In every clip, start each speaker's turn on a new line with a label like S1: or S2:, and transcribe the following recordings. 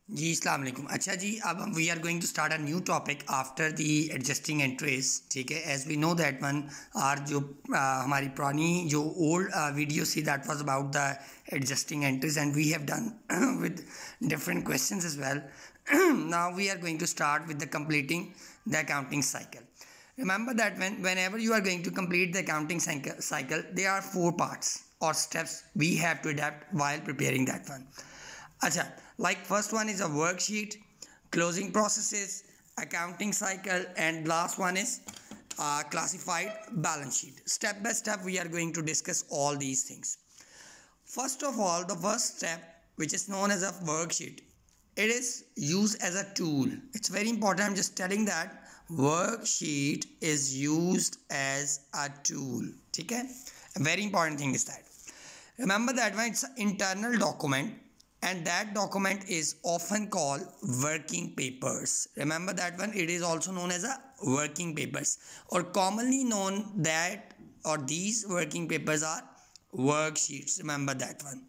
S1: जी अस्सलाम वालेकुम। अच्छा जी, अब हम we are going to start a new topic after the adjusting entries. ठीक है, as we know that one are जो हमारी पुरानी जो old video see that was about the adjusting entries and we have done with different questions as well. Now we are going to start with the completing the accounting cycle. Remember that whenever you are going to complete the accounting cycle, there are 4 parts or steps we have to adapt while preparing that one. Acha, like first one is a worksheet, closing processes, accounting cycle, and last one is classified balance sheet. Step by step we are going to discuss all these things. First of all, the first step, which is known as a worksheet, it is used as a tool. It's very important. I'm just telling that worksheet is used as a tool. Okay, a very important thing is that remember that when it's an internal document and that document is often called working papers. Remember that one, it is also known as a working papers, or commonly known that, or these working papers are worksheets. Remember that one.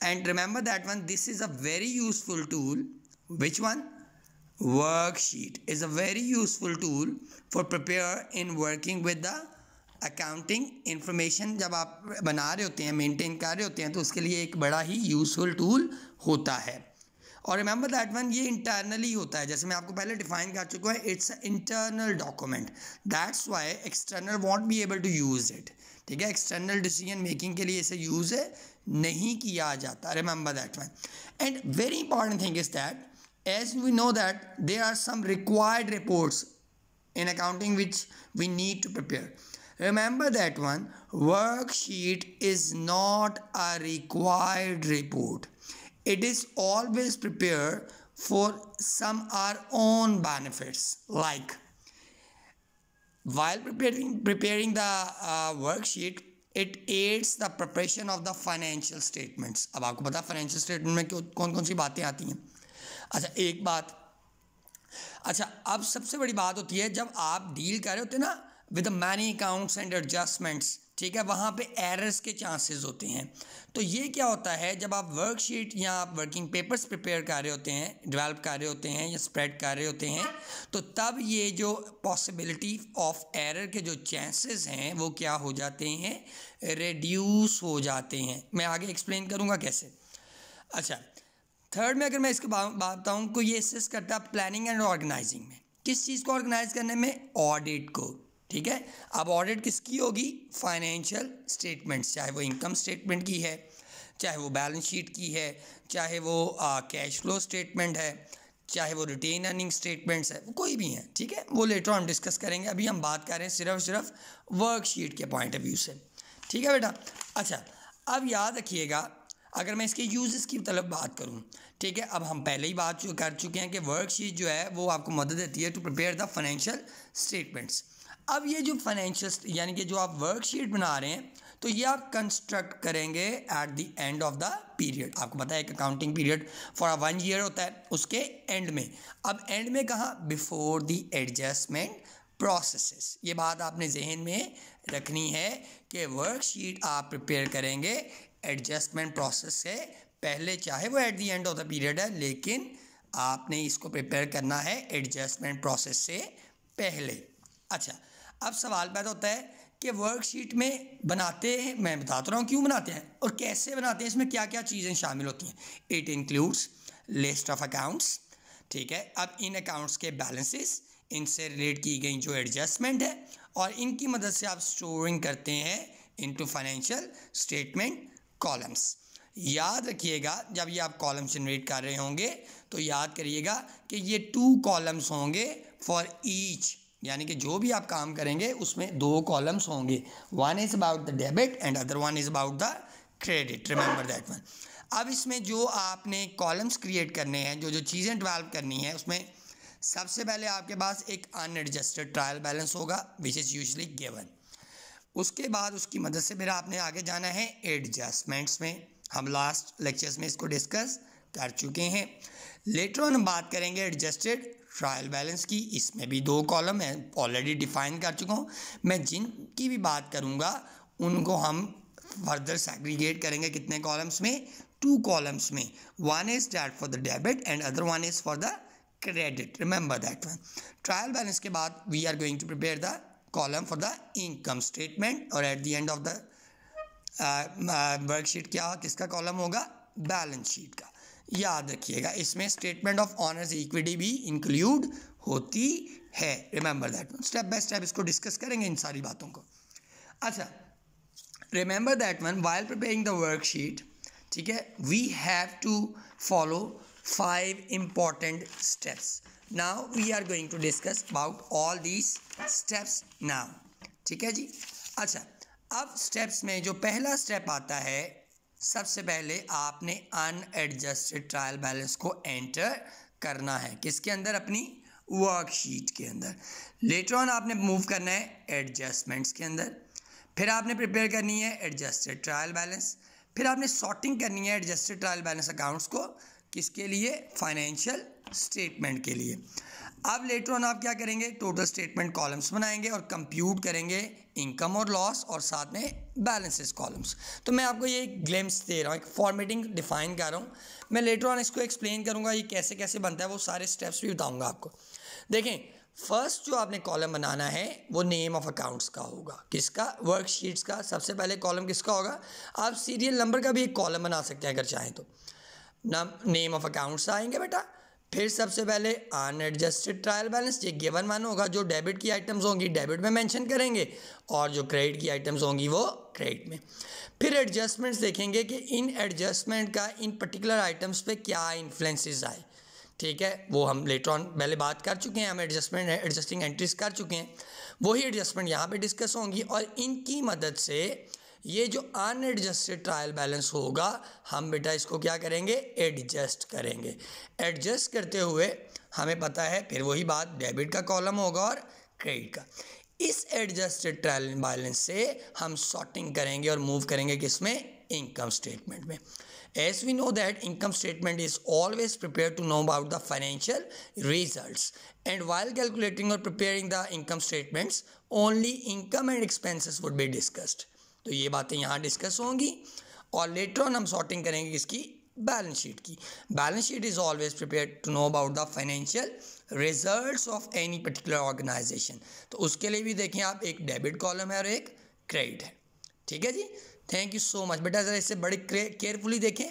S1: And remember that one, this is a very useful tool. Which one? Worksheet is a very useful tool for prepare in working with the accounting information. जब आप बना रहे होते हैं, maintain कर रहे होते हैं, तो उसके लिए एक बड़ा ही यूजफुल टूल होता है. और रिमेंबर दैट वन, ये इंटरनली होता है, जैसे मैं आपको पहले डिफाइन कर चुका हूँ. It's internal document, that's why external won't be able to use it. ठीक है, एक्सटर्नल डिसीजन मेकिंग के लिए इसे यूज नहीं किया जाता. Remember that one. And very important thing is that as we know that there are some required reports in accounting which we need to prepare. Remember that one, worksheet is not a required report. It is always prepared for some our own benefits. Like while preparing the worksheet, it aids the preparation of the financial statements. अब आपको पता है financial statement में कौन कौन सी बातें आती हैं. अच्छा, एक बात. अच्छा, अब सबसे बड़ी बात होती है जब आप डील कर रहे होते हैं ना with many accounts and adjustments. ठीक है, वहाँ पे एरर्स के चांसेस होते हैं. तो ये क्या होता है, जब आप वर्कशीट या आप वर्किंग पेपर्स प्रिपेयर कर रहे होते हैं, डेवलप कर रहे होते हैं या स्प्रेड कर रहे होते हैं, तो तब ये जो पॉसिबिलिटी ऑफ एरर के जो चांसेस हैं वो क्या हो जाते हैं, रिड्यूस हो जाते हैं. मैं आगे एक्सप्लेन करूँगा कैसे. अच्छा, थर्ड में अगर मैं इसके बात बताऊँ को, ये असिस्ट करता है प्लानिंग एंड ऑर्गेनाइजिंग में. किस चीज़ को ऑर्गेनाइज करने में? ऑडिट को. ठीक है, अब ऑडिट किसकी होगी? फाइनेंशियल स्टेटमेंट्स, चाहे वो इनकम स्टेटमेंट की है, चाहे वो बैलेंस शीट की है, चाहे वो कैश फ्लो स्टेटमेंट है, चाहे वो रिटेन अर्निंग स्टेटमेंट्स है, कोई भी हैं. ठीक है, वो लेटर हम डिस्कस करेंगे. अभी हम बात कर रहे हैं सिर्फ वर्कशीट के पॉइंट ऑफ व्यू से. ठीक है बेटा. अच्छा, अब याद रखिएगा, अगर मैं इसके यूजेस की तरफ बात करूं, ठीक है, अब हम पहले ही बात कर चुके हैं कि वर्कशीट जो है वो आपको मदद देती है to prepare the financial statements. अब ये जो फाइनेंशियल यानी कि जो आप वर्कशीट बना रहे हैं, तो ये आप कंस्ट्रक्ट करेंगे eight the end of the period. आपको पता है एक अकाउंटिंग पीरियड फॉर 1 ईयर होता है, उसके एंड में. अब एंड में कहाँ? Before the adjustment processes. ये बात आपने जहन में रखनी है कि वर्कशीट आप प्रिपेयर करेंगे एडजस्टमेंट प्रोसेस से पहले, चाहे वो eight the end of the period है, लेकिन आपने इसको प्रिपेयर करना है एडजस्टमेंट प्रोसेस से पहले. अच्छा, अब सवाल पैदा होता है कि वर्कशीट में बनाते हैं, मैं बताता रहा हूँ क्यों बनाते हैं और कैसे बनाते हैं, इसमें क्या क्या चीज़ें शामिल होती हैं. It includes list of accounts. ठीक है, अब इन अकाउंट्स के बैलेंसेस, इनसे रिलेट की गई जो एडजस्टमेंट है, और इनकी मदद से आप स्टोरिंग करते हैं इनटू फाइनेंशियल स्टेटमेंट कॉलम्स. याद रखिएगा, जब ये आप कॉलम जनरेट कर रहे होंगे तो याद करिएगा कि ये 2 कॉलम्स होंगे फॉर ईच, यानी कि जो भी आप काम करेंगे उसमें 2 कॉलम्स होंगे. One is about the debit and other one is about the credit. Remember that one. अब इसमें जो आपने कॉलम्स क्रिएट करने हैं, जो जो चीज़ें डेवलप करनी है, उसमें सबसे पहले आपके पास एक अनएडजस्टेड ट्रायल बैलेंस होगा विच इज़ यूजुअली गिवन. उसके बाद उसकी मदद से मेरा आपने आगे जाना है एडजस्टमेंट्स में. हम लास्ट लेक्चर्स में इसको डिस्कस कर चुके हैं. लेटर ऑन हम बात करेंगे एडजस्टेड ट्रायल बैलेंस की. इसमें भी 2 कॉलम है, ऑलरेडी डिफाइन कर चुका हूँ. मैं जिनकी भी बात करूँगा उनको हम फर्दर सेग्रीगेट करेंगे कितने कॉलम्स में? टू कॉलम्स में, one is that for the debit and other one is for the credit, remember that one. Trial balance के बाद we are going to prepare the column for the income statement, और at the end of the worksheet क्या किसका column होगा, balance sheet का। याद रखिएगा इसमें स्टेटमेंट ऑफ ऑनर्स इक्विटी भी इंक्लूड होती है, remember that one. Step by step इसको डिस्कस करेंगे इन सारी बातों को। अच्छा, remember that one while preparing the worksheet, ठीक है, we have to follow 5 important steps. Now we are going to discuss about all these steps now, ठीक है जी। अच्छा, अब स्टेप्स में जो पहला स्टेप आता है, सबसे पहले आपने अनएडजस्टेड ट्रायल बैलेंस को एंटर करना है, किसके अंदर, अपनी वर्कशीट के अंदर। लेटर ऑन आपने मूव करना है एडजस्टमेंट्स के अंदर, फिर आपने प्रिपेयर करनी है एडजस्टेड ट्रायल बैलेंस, फिर आपने सॉर्टिंग करनी है एडजस्टेड ट्रायल बैलेंस अकाउंट्स को, किसके लिए, फाइनेंशियल स्टेटमेंट के लिए। अब लेटर ऑन आप क्या करेंगे, टोटल स्टेटमेंट कॉलम्स बनाएंगे और कंप्यूट करेंगे इनकम और लॉस, और साथ में बैलेंसेस कॉलम्स। तो मैं आपको ये एक ग्लिम्स दे रहा हूँ, एक फॉर्मेटिंग डिफाइन कर रहा हूँ। मैं लेटर ऑन इसको एक्सप्लेन करूँगा ये कैसे कैसे बनता है, वो सारे स्टेप्स भी बताऊँगा आपको। देखें, फर्स्ट जो आपने कॉलम बनाना है वो नेम ऑफ अकाउंट्स का होगा, किसका, वर्कशीट्स का। सबसे पहले कॉलम किसका होगा, आप सीरियल नंबर का भी एक कॉलम बना सकते हैं अगर चाहें तो। नेम ऑफ अकाउंट्स आएंगे बेटा, फिर सबसे पहले अनएडजस्टेड ट्रायल बैलेंस, ये गिवन वन होगा, जो डेबिट की आइटम्स होंगी डेबिट में मेंशन करेंगे, और जो क्रेडिट की आइटम्स होंगी वो क्रेडिट में। फिर एडजस्टमेंट्स देखेंगे कि इन एडजस्टमेंट का इन पर्टिकुलर आइटम्स पे क्या इन्फ्लुएंसेस आए, ठीक है, वो हम लेटर ऑन पहले बात कर चुके हैं, हम एडजस्टिंग एंट्रीज कर चुके हैं, वही एडजस्टमेंट यहाँ पे डिस्कस होंगी, और इनकी मदद से ये जो अनएडजस्टेड ट्रायल बैलेंस होगा, हम बेटा इसको क्या करेंगे, एडजस्ट करेंगे। एडजस्ट करते हुए हमें पता है फिर वही बात, डेबिट का कॉलम होगा और क्रेडिट का। इस एडजस्टेड ट्रायल बैलेंस से हम सॉर्टिंग करेंगे और मूव करेंगे किसमें, इनकम स्टेटमेंट में। As we know that income statement is always prepared to know about the financial results, and while calculating or preparing the income statements, only income and expenses would be discussed. तो ये बातें यहाँ discuss होंगी, और later on हम sorting करेंगे किसकी, balance sheet की। Balance sheet is always prepared to know about the financial results of any particular organisation. तो उसके लिए भी देखें आप, एक डेबिट कॉलम है और एक क्रेडिट है, ठीक है जी। थैंक यू सो मच बेटा, ज़रा इससे बड़े केयरफुली देखें,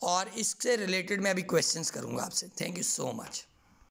S1: और इससे रिलेटेड मैं अभी क्वेश्चंस करूँगा आपसे। Thank you so much.